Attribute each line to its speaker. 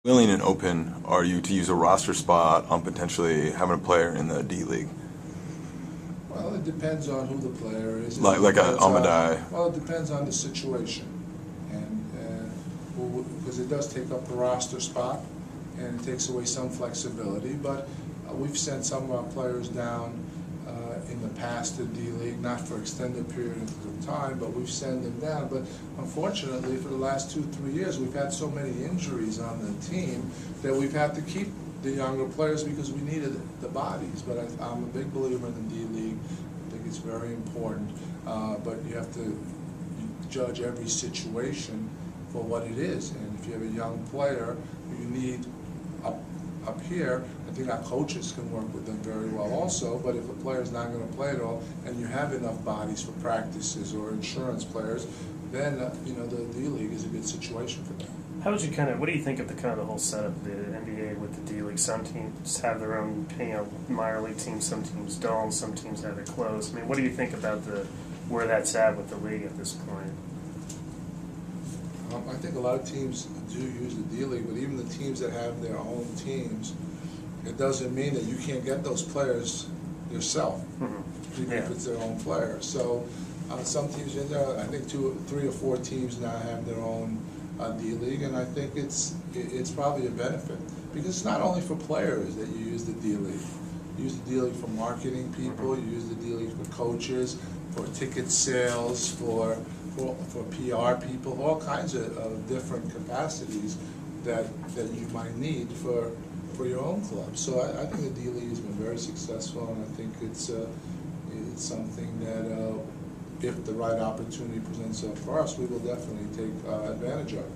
Speaker 1: Willing and open are you to use a roster spot on potentially having a player in the D League?
Speaker 2: Well, it depends on who the player is.
Speaker 1: Like a Almadai.
Speaker 2: Well, it depends on the situation, and because it does take up the roster spot, and it takes away some flexibility. But we've sent some of our players down in the past to D League, not for extended periods of time, but we've sent them down. But unfortunately, for the last 2-3 years, we've had so many injuries on the team that we've had to keep the younger players because we needed the bodies. But I'm a big believer in the D League. I think it's very important, but you have to judge every situation for what it is. And if you have a young player who you need up here, I think our coaches can work with them very well also. But if a player's not going to play at all, and you have enough bodies for practices or insurance players, then the D League is a good situation for them.
Speaker 3: How would you what do you think of the whole setup of the NBA with the D League? Some teams have their own, minor league teams. Some teams don't. Some teams have it closed. I mean, what do you think about where that's at with the league at this point?
Speaker 2: I think a lot of teams do use the D League, but even the teams that have their own teams, it doesn't mean that you can't get those players yourself, even if it's their own player. So some teams, I think 2, 3, or 4 teams now have their own D League, and I think it's probably a benefit because it's not only for players that you use the D League. You use the D League for marketing people. You use the D League for coaches, for ticket sales, for PR people, all kinds of different capacities that you might need for your own club. So I think the D League has been very successful, and I think it's something that if the right opportunity presents itself for us, we will definitely take advantage of.